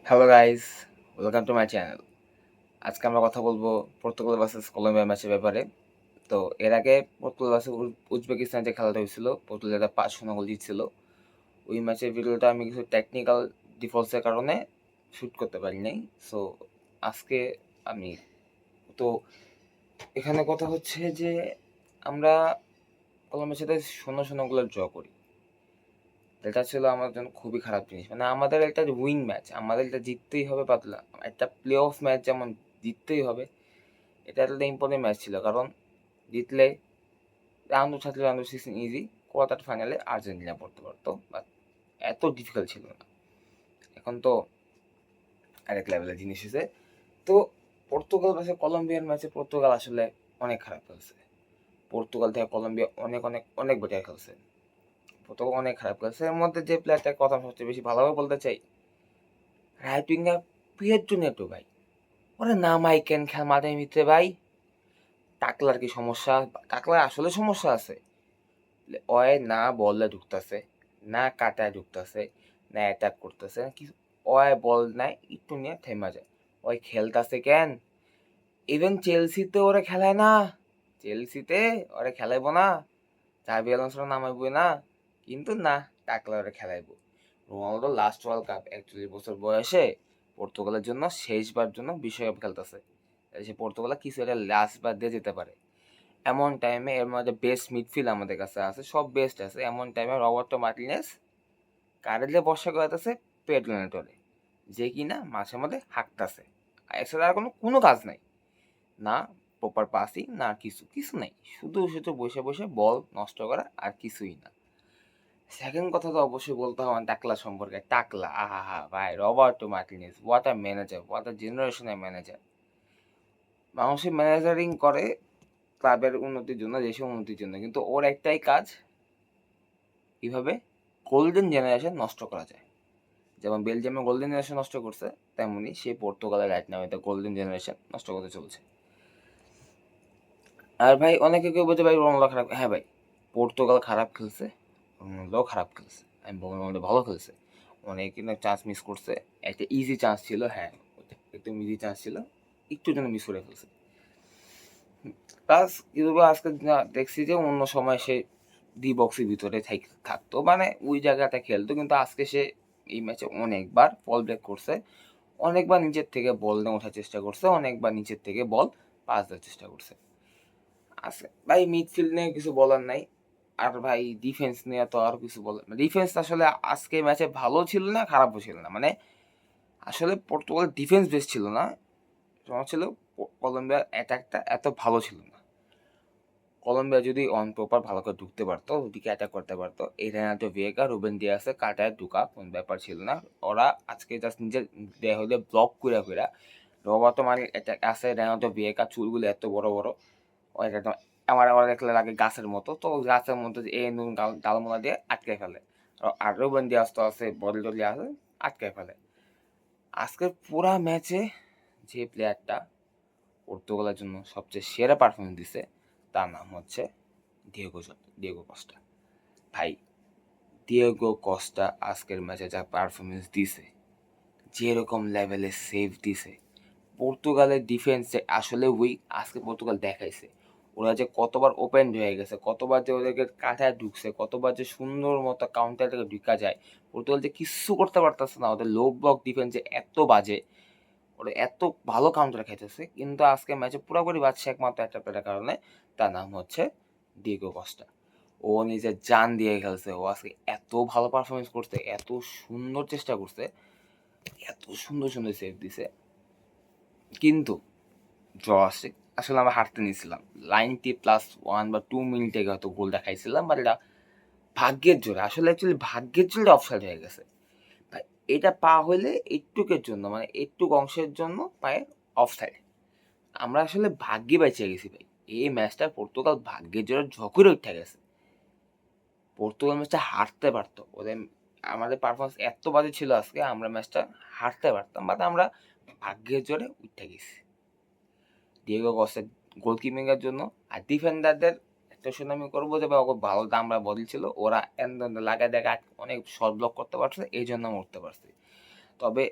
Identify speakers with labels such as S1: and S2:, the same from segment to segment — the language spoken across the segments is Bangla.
S1: Hello guys, welcome to my channel. আজকে আমরা কথা বলবো পর্তুগাল ভার্সেস কলম্বিয়া ম্যাচের ব্যাপারে। তো এর আগে পর্তুগাল ভার্সেস উজবেকিস্তান যে খেলাটা হয়েছিল, পর্তুগাল 5-0 গোল জিতছিল। ওই ম্যাচের ভিডিওটা আমি কিছু টেকনিক্যাল ডিফল্টসের কারণে শ্যুট করতে পারি নাই। সো আজকে আমি তো এখানে কথা হচ্ছে যে আমরা কলম্বিয়ার সাথে 0-0 গোলে ড্র করি। এটা ছিল আমার জন্য খুবই খারাপ জিনিস। মানে আমাদের একটা উইন ম্যাচ, আমাদের এটা জিততেই হবে। পাতলা একটা প্লে অফ ম্যাচ যেমন জিততেই হবে, এটা একটা ইম্পর্টেন্ট ম্যাচ ছিল। কারণ জিতলে রাউন্ড অফ 16 ইজি, কোয়ার্টার ফাইনালে আর্জেন্টিনা পড়তে পারতো, বাট এত ডিফিকাল্ট ছিল না। এখন তো আরেক লেভেলের জিনিস হয়েছে। তো পর্তুগাল ভার্সেস কলম্বিয়ার ম্যাচে পর্তুগাল আসলে অনেক খারাপ খেলছে। পর্তুগাল থেকে কলম্বিয়া অনেক অনেক অনেক বেটার খেলছে। পর্তুগাল অনেক খারাপ খেলছে। এর মধ্যে যে প্লেয়ারটার কথা সবচেয়ে বেশি ভালোভাবে বলতে চাই, রাইট উইঙ্গার পিয়েড্রো নেটো ভাই। ওরে নামাই কেন মাঠের ভিতরে ভাই? টাকলার কি সমস্যা? টাকলার আসলে সমস্যা আছে? ওই না বলে ঢুকতেছে, না কাটায় ঢুকতেছে, না অ্যাটাক করতেছে, কিছু ওই বল নাই একটু নিয়ে থেমা যায়। ওই খেলতেছে কেন? ইভেন চেলসিতে ওরা খেলায় না, চেলসিতে ওরা খেলাইবো না, চাবি আলোনসো নামাইবো না, কিন্তু না, টাকলা ওরা খেলাইবো। রোনালদো লাস্ট ওয়ার্ল্ড কাপ 41 বছর বয়সে পর্তুগালের জন্য শেষবার জন্য বিশ্বকাপ খেলতেছে। সে পর্তুগালে কিছু একটা লাস্ট বার দিয়ে যেতে পারে। এমন টাইমে এর মধ্যে বেস্ট মিডফিল্ড আমাদের কাছে আছে, সব বেস্ট আছে। এমন টাইমে রবার্টো মার্টিনেজ কারেলে বর্ষা করাতেছে পেড্রো নেটোরে, যে কিনা মাঝে মধ্যে হাঁকতেছে। এছাড়া আর কোনো কোনো কাজ নাই, না প্রপার পাসিং, না কিছু কিছু নাই, শুধু শুধু বসে বসে বল নষ্ট করা, আর কিছুই না। সেকেন্ড কথা তো অবশ্যই বলতে হবে টাকলা সম্পর্কে। টাকলা, আহা হা ভাই, Roberto Martinez, what a manager, what a জেনারেশনের ম্যানেজার। মানুষের ম্যানেজারিং করে ক্লাবের উন্নতির জন্য, দেশের উন্নতির জন্য, কিন্তু ওর একটাই কাজ, কিভাবে গোল্ডেন জেনারেশন নষ্ট করা যায়। যেমন বেলজিয়ামে গোল্ডেন জেনারেশন নষ্ট করছে, তেমনি সে পর্তুগালের রাইট নাও এটা গোল্ডেন জেনারেশন নষ্ট করতে চলছে। আর ভাই অনেকে কেউ বলছে ভাই রোনাল্ডো খারাপ। হ্যাঁ ভাই, পর্তুগাল খারাপ খেলছে, রোনাল্ডো খারাপ খেলছে। আমি বলবো রোনাল্ডো ভালো খেলছে। অনেক কিন্তু চান্স মিস করছে। একটা ইজি চান্স ছিল, হ্যাঁ একদম ইজি চান্স ছিল, একটু জন্য মিস করে ফেলছে। প্লাস কিন্তু আজকে দেখছি যে অন্য সময় সে ডি বক্সের ভিতরে থাকতো, মানে ওই জায়গাটা খেলতো, কিন্তু আজকে সে এই ম্যাচে অনেকবার ফল ব্রেক করছে, অনেকবার নিচের থেকে বল নিয়ে ওঠার চেষ্টা করছে, অনেকবার নিচের থেকে বল পাস দেওয়ার চেষ্টা করছে। আছে ভাই, মিডফিল্ড নিয়ে কিছু বলার নাই। আর ভাই ডিফেন্স নিয়ে তো আর কিছু বলার না। ডিফেন্স আসলে আজকে ম্যাচে ভালো ছিল না, খারাপও ছিল না। মানে আসলে পর্তুগাল ডিফেন্স বেস ছিল না, তোমার ছিল কলম্বিয়ার অ্যাটাকটা এত ভালো ছিল না। কলম্বিয়া যদি অন প্রপার ভালো করে ঢুকতে পারতো, ওদিকে অ্যাটাক করতে পারতো, এই রেনাটো ভিয়েগা, রুবেন দিয়াসে কাটায় ঢুকা কোন ব্যাপার ছিল না। ওরা আজকে জাস্ট নিজের দেহ হলে ব্লক করে করে রবার্তো মানে অ্যাটাক আছে, রেনাটো ভিয়েগা চুলগুলো এত বড় বড়, ওই একদম আমার আবার দেখলে লাগে গাছের মতো। তো গাছের মধ্যে এ নুন ডালমোনা দিয়ে আটকে ফেলে। আর রুবেন দিয়াস তো আছে, বডি টডি আছে, আটকে ফেলে। আজকের পুরা ম্যাচে যে প্লেয়ারটা পর্তুগালের জন্য সবচেয়ে সেরা পারফরমেন্স দিছে, তার নাম হচ্ছে ডিয়েগো কস্টা। ভাই ডিয়েগো কস্টা আজকের ম্যাচে যা পারফরমেন্স দিছে, যেরকম লেভেলে সেভ দিছে, পর্তুগালের ডিফেন্স আসলে উইক আজকে পর্তুগাল দেখাইছে। ওরা যে কতবার ওপেন হয়ে গেছে, কতবার যে ওদেরকে কাঁথায় ঢুকছে, কতবার যে সুন্দর মতো কাউন্টার থেকে ঢুকা যায়, পর্তুগাল যে কিচ্ছু করতে পারতেছে না। ওদের লো ব্লক ডিফেন্স যে এত বাজে, ওরা এত ভালো কাউন্টার খাইতেছে, কিন্তু আজকে ম্যাচে পুরোপুরি বাজছে একমাত্র একটা প্লেয়ারের কারণে, তার নাম হচ্ছে ডিয়েগো কস্টা। ও নিজের জান দিয়ে খেলছে। ও আজকে এত ভালো পারফরমেন্স করছে, এত সুন্দর চেষ্টা করছে, এত সুন্দর সুন্দর সেভ দিছে, কিন্তু ড্র আসছে। আসলে আমরা হারতে নিয়েছিলাম 90+1 বা 2 মিনিটে হয়তো গোলটা খাইছিলাম, বাট এটা ভাগ্যের জোরে, আসলে অ্যাকচুয়ালি ভাগ্যের জোরে অফসাইড হয়ে গেছে। এটা পা হইলে একটুকের জন্য, মানে একটুক অংশের জন্য পায়ে অফসাইড। আমরা আসলে ভাগ্যে বেঁচে গেছি ভাই। এই ম্যাচটা পর্তুগাল ভাগ্যের জোরে ঝকরে উঠে গেছে। পর্তুগাল ম্যাচটা হারতে পারতো, ওদের আমাদের পারফরমেন্স এত বাজে ছিল আজকে, আমরা ম্যাচটা হারতে পারতাম, বাট আমরা ভাগ্যের জোরে উঠে গেছি ডিয়েগো কস্টার গোলকিপিংয়ের জন্য। আর ডিফেন্ডারদের একটা সুনামি করবো যে ভালো দামরা বদল ছিল, ওরা লাগায় দেখা অনেক শর্ট ব্লক করতে পারছে, এই জন্য আমরা উঠতে পারছি। তবে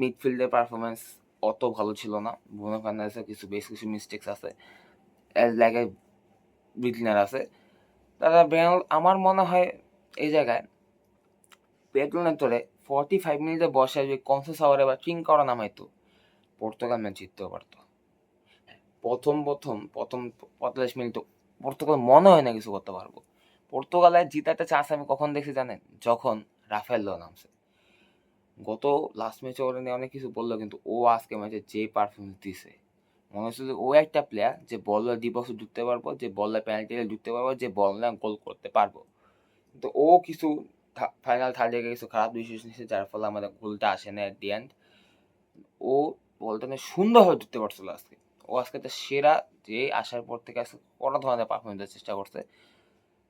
S1: মিডফিল্ডের পারফরমেন্স অত ভালো ছিল না। ব্রুনো ফার্নান্ডেসের বেশ কিছু মিস্টেকস আছে, লাইক বিগিনার আছে। তারা আমার মনে হয় এই জায়গায় পেড্রো নেতোরে 45 মিনিটে বসে যদি কনসেসাওয়ারে বা ট্রিঙ্কাওয়ারে নামাইতো, পর্তুগাল ম্যাচ জিততেও পারতো। প্রথম 45 মিনিট পর্তুগাল মনে হয় না কিছু করতে পারবো। পর্তুগালের জিতাটা চান্স আমি কখন দেখছি জানেন? যখন রাফায়েল লিও নামছে। গত লাস্ট ম্যাচে ওরা নিয়ে অনেক কিছু বললো, কিন্তু ও আজকে ম্যাচে যে পারফরমেন্স দিছে, মনে হচ্ছে যে ও একটা প্লেয়ার যে বল ডিবক্সে ঢুকতে পারবো, যে বললে পেনাল্টি ঢুকতে পারবো, যে বল না গোল করতে পারবো। কিন্তু ও কিছু ফাইনাল থার্ড লেগে কিছু খারাপ ডিসিশন নিচ্ছে, যার ফলে আমাদের গোলটা আসে না এট দি এন্ড। ও বলটা নিয়ে সুন্দরভাবে ঢুকতে পারছিল আজকে। ও আজকে তো সেরা, যে আসার পর থেকে আজকে কোনো ধরনের পারফরমেন্স দেওয়ার চেষ্টা করছে।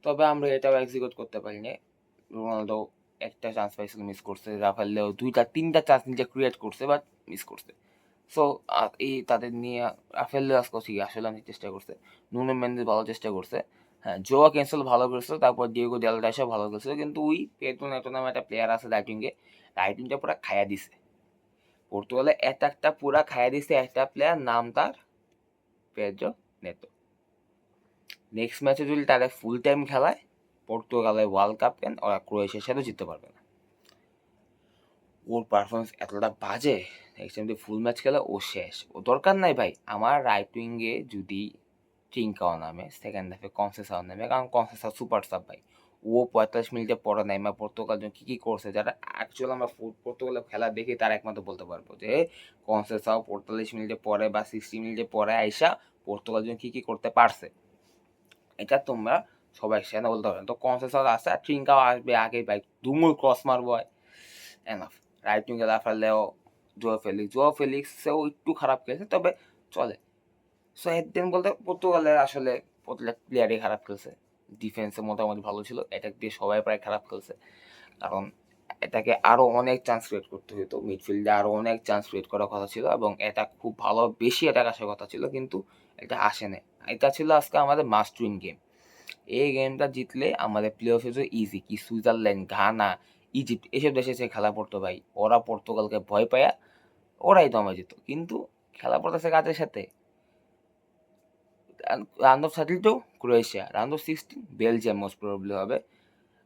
S1: তবে আমরা এটাও এক্সিকিউট করতে পারিনি। রোনালদো একটা চান্স পাইছিল, মিস করছে। রাফায়েল লিও 2-3টা চান্স নিজে ক্রিয়েট করছে, বাট মিস করছে। সো এই তাদের নিয়ে রাফায়েল লিও আজকে আসলে অনেক চেষ্টা করছে। নুনো মেন্দেস ভালো চেষ্টা করছে। হ্যাঁ, জোয়া ক্যান্সেল ভালো করেছিল, তারপর ডিয়েগো দেলডাসও ভালো করেছিল, কিন্তু ওই পেড্রো নেটো নামে একটা প্লেয়ার আছে রাইটিংটা পুরো খাইয়া দিছে। পর্তুগালে অ্যাটাকটা পুরা খাইয়া দিছে একটা প্লেয়ার, নাম তার পেড্রো নেটো। নেক্সট ম্যাচে যদি তারা ফুল টাইম খেলায়, পর্তুগালের ওয়ার্ল্ড কাপ কেন ওরা ক্রোয়েশিয়ার সাথে জিততে পারবে না। ওর পারফরমেন্স এতটা বাজে, নেক্সট টাইম যদি ফুল ম্যাচ খেলে ও শেষ। ও দরকার নাই ভাই, আমার রাইট উইঙ্গে যদি ট্রিঙ্কাও নামে, সেকেন্ড হাফে কনসেসাও নামে, কারণ কনসেসাও সুপার সাব ভাই। ও 45 মিনিটে পরে নাইমা পর্তুগাল জন্য কী করছে, যারা অ্যাকচুয়ালি আমরা পর্তুগালের খেলা দেখি তারা একমাত্র বলতে পারবো যে কনসেসাও 45 মিনিটে পরে বা 60 মিনিটে পরে আইসা পর্তুগাল জন্য কী করতে পারছে। এটা তোমরা সবাই সেখানে বলতে পারবে। তো কনসেসাও আসছে, আর ট্রিঙ্কাও আসবে আগে ভাই, দুমুল ক্রস মারবো হয় এনাফ। রাইট উইঙ্গে লাফালেও জোয়া ফেলিক্সেও একটু খারাপ খেলেছে, তবে চলে। সো একদিন বলতে পর্তুগালের আসলে প্রত্যেকটা প্লেয়ারই খারাপ খেলছে। ডিফেন্সে মোটামুটি ভালো ছিল, অ্যাটাক দিয়ে সবাই প্রায় খারাপ খেলছে। কারণ এটাকে আরও অনেক চান্স ক্রিয়েট করতে হতো, মিডফিল্ডে আরও অনেক চান্স ক্রিয়েট করার কথা ছিল, এবং এটা খুব ভালো বেশি অ্যাটাক আসার কথা ছিল, কিন্তু এটা আসে না। এটা ছিল আজকে আমাদের মাস্ট উইন গেম। এই গেমটা জিতলে আমাদের প্লে অফে যে ইজি, কি সুইজারল্যান্ড, ঘানা, ইজিপ্ট এসব দেশে সে খেলা পড়তো ভাই, ওরা পর্তুগালকে ভয় পায়া ওরাই দমে যেত। কিন্তু খেলা পড়তেছে কাদের সাথে? Round of 32 Croatia, round of 16 Belgium most probably হবে,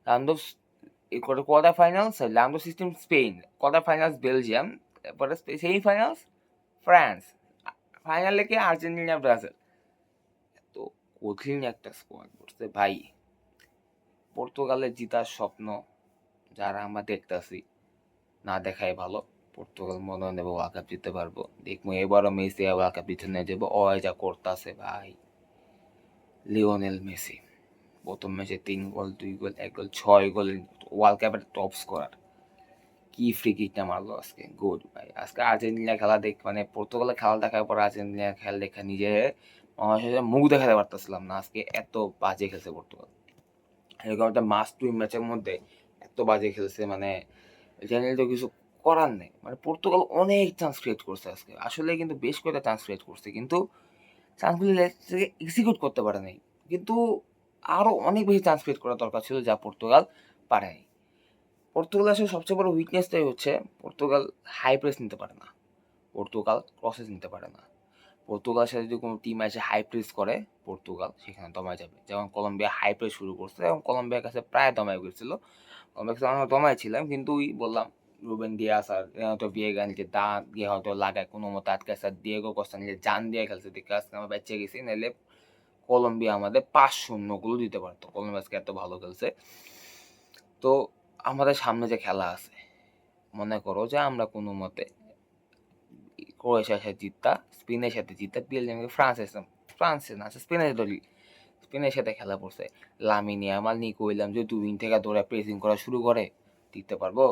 S1: round of quarter finals round of 16 Spain, quarter finals Belgium, তারপরে সেমিফাইনালস ফ্রান্স, ফাইনালে কি আর্জেন্টিনা ব্রাজিল। তো কঠিন একটা স্কোয়াড করছে ভাই। পর্তুগালের জিতার স্বপ্ন যারা আমরা দেখতেছি, না দেখাই ভালো। পর্তুগাল মনে হয় নেবো ওয়ার্ল্ড কাপ জিততে পারবো, দেখবো এবারও মেসি ওয়ার্ল্ড কাপ জিতে নিয়ে যাবো। ও যা করতেছে ভাই, লিওনেল মেসি প্রথম ম্যাচে 3 গোল 2 গোল 1 গোল 6 গোল, ওয়ার্ল্ড কাপের টপ স্কোরার। কি ফ্রি কিকটা মারলো আজকে, গুড ভাই। আজকে আর্জেন্টিনা খেলা মানে পর্তুগালের খেলা দেখার পর আর্জেন্টিনার খেলা দেখা নিজে মুখ দেখাতে পারতেছিলাম না, আজকে এত বাজে খেলছে পর্তুগাল। এরকম একটা মাস্ট উইন ম্যাচের মধ্যে এত বাজে খেলছে, মানে জেনারেল তো কিছু করার নেই। মানে পর্তুগাল অনেক চান্স ক্রিয়েট করছে আজকে, আসলে কিন্তু বেশ কয়েকটা চান্স ক্রিয়েট করছে, কিন্তু চান্সগুলি এক্সিকিউট করতে পারে নাই। কিন্তু আরও অনেক বেশি চান্স ক্রিয়েট করা দরকার ছিল, যা পর্তুগাল পারেনি। পর্তুগাল আসলে সবচেয়ে বড় উইকনেসটাই হচ্ছে পর্তুগাল হাই প্রেস নিতে পারে না, পর্তুগাল ক্রসেস নিতে পারে না। পর্তুগালের সাথে যদি কোনো টিম এসে হাই প্রেস করে, পর্তুগাল সেখানে দমায় যাবে। যেমন কলম্বিয়া হাই প্রেস শুরু করছে এবং কলম্বিয়ার কাছে প্রায় দমায় গেছিলো। কলম্বিয়ার কাছে আমরা দমায় ছিলাম, কিন্তু ওই বললাম রুবেন দিয়াস আর হয়তো বিয়েগা নিজে দাঁত দিয়ে হয়তো লাগায় কোনো মতো আটকাছে, আর ডিয়েগো কস্তা নিজে জান দিয়ে খেলছে, দেখে আজকে আমরা বেঁচে গেছি। নাহলে কলম্বিয়া আমাদের 5-0 গোল দিতে পারতো, কলম্বিয়া আজকে এত ভালো খেলছে। তো আমাদের সামনে যে খেলা আছে, মনে করো যে আমরা কোনো মতে ক্রোয়েশিয়ার সাথে জিততা, স্পেনের সাথে জিততা, বেলজিয়ামকে ফ্রান্সে না স্পেনের দলই, স্পেনের সাথে খেলা পড়ছে। লামিন ইয়ামাল, নিকো উইলিয়ামস যদি দুই থেকে দৌড়ে প্রেসিং করা শুরু করে, টিকতে পারবো?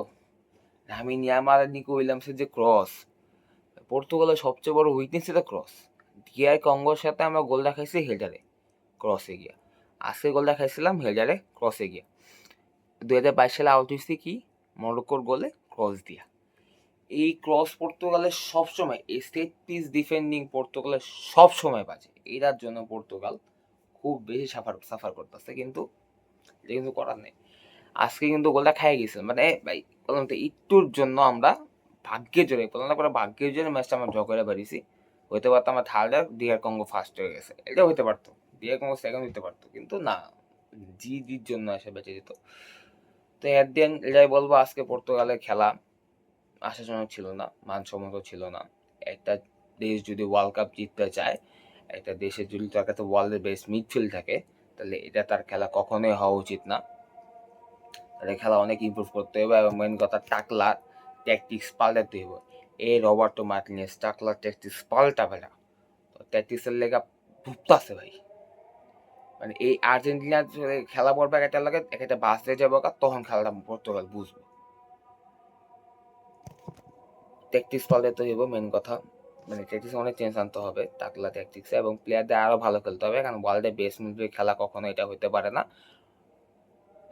S1: লামিন ইয়ামাল আর নিকো উইলিয়ামসের যে ক্রস, পর্তুগালের সবচেয়ে বড় উইকনেস ছিল ক্রস। ডিআর কঙ্গোর সাথে আমরা গোল দেখাইছি হেডারে, ক্রসে গিয়া। আজকে গোল দেখাইছিলাম হেডারে, ক্রসে গিয়া। 2022 সালে আউট হয়েছি কি মরক্কোর গোলে, ক্রস দিয়া। এই ক্রস পর্তুগালের সবসময়, এই সেট পিস ডিফেন্ডিং পর্তুগালের সবসময় বাজে। এটার জন্য পর্তুগাল খুব বেশি সাফার করতেছে, কিন্তু এটা কিন্তু করার নেই। আজকে কিন্তু গোলটা খাই গেছে, মানে ভাই বললাম তো একটুর জন্য আমরা ভাগ্যের জোরে বললাম না, পুরো ভাগ্যের জোরে ম্যাচটা আমরা ড্র করে পারিছি। হইতে পারতো আমার থার্ড আর ডিআর কঙ্গো ফার্স্ট হয়ে গেছে, এটা হইতে পারতো, ডিআর কঙ্গো সেকেন্ড হইতে পারতো, কিন্তু না, জির জন্য এসে বেঁচে যেত। তো এট দি এন্ড এটাই বলবো, আজকে পর্তুগালের খেলা আশাজনক ছিল না, মানসম্মত ছিল না। একটা দেশ যদি ওয়ার্ল্ড কাপ জিততে চায়, একটা দেশের যদি তার কাছে ওয়ার্ল্ডের বেস্ট মিডফিল্ড থাকে, তাহলে এটা তার খেলা কখনোই হওয়া উচিত না। তাদের খেলা অনেক ইমপ্রুভ করতে হবে, এবং মেন কথা টাকলা ট্যাকটিক্স পাল্টাতে হবে। এই রবার্টো মার্টিনেজ টাকলা ট্যাকটিক্স পাল্টাবে না, ট্যাকটিক্সের লেগা ভুগতাছে ভাই। মানে এই আর্জেন্টিনা খেলা পড়বে একটা লাগে, একটা বাস দিয়ে যাবো, তখন খেলাটা পর্তুগাল বুঝবো। ট্যাকটিক্স পাল্টাতে হইব মেন কথা, মানে ট্যাকটিক্স অনেক চেঞ্জ আনতে হবে টাকলা ট্যাকটিক্সে, এবং প্লেয়ারদের আরও ভালো খেলতে হবে, কারণ ওয়ার্ল্ডের বেস্ট মিডফিল্ড খেলা কখনো এটা হতে পারে না।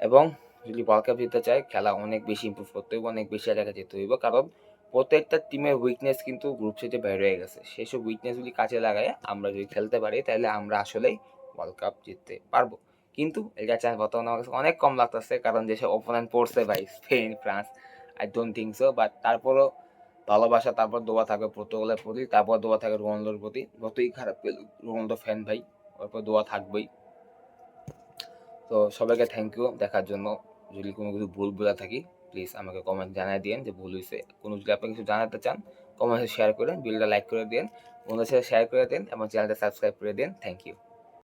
S1: এবং যদি ওয়ার্ল্ড কাপ জিততে চায়, খেলা অনেক বেশি ইমপ্রুভ করতে হইব, অনেক বেশি এলাকা যেতে হইব, কারণ প্রত্যেকটা টিমের উইকনেস কিন্তু গ্রুপ স্টেজে বের হয়ে গেছে। সেসব উইকনেসগুলি কাজে লাগায় আমরা যদি খেলতে পারি, তাহলে আমরা আসলেই ওয়ার্ল্ড কাপ জিততে পারবো। কিন্তু এটা চান্স বর্তমানে আমার কাছে অনেক কম লাগতেছে, কারণ যেসব ওপোনেন্ট পড়ছে ভাই, Spain, France, I don't think so. But তারপরও ভালোবাসা, তারপর দোয়া থাকবে পর্তুগালের প্রতি, তারপর দোয়া থাকে রোনাল্ডোর প্রতি। যতই খারাপ রোনাল্ডো ফ্যান ভাই, তারপর দোয়া থাকবেই। তো সবাইকে থ্যাংক ইউ দেখার জন্য। যদি কোনো কিছু ভুল বলে থাকি, প্লিজ আমাকে কমেন্ট জানাই দিন যে ভুল হয়েছে। কোনো যদি আপনি কিছু জানাতে চান, কমেন্টে শেয়ার করেন, ভিডিওটা লাইক করে দিন, বন্ধুদের সাথে শেয়ার করে দিন, এবং চ্যানেলটা সাবস্ক্রাইব করে দিন। Thank you.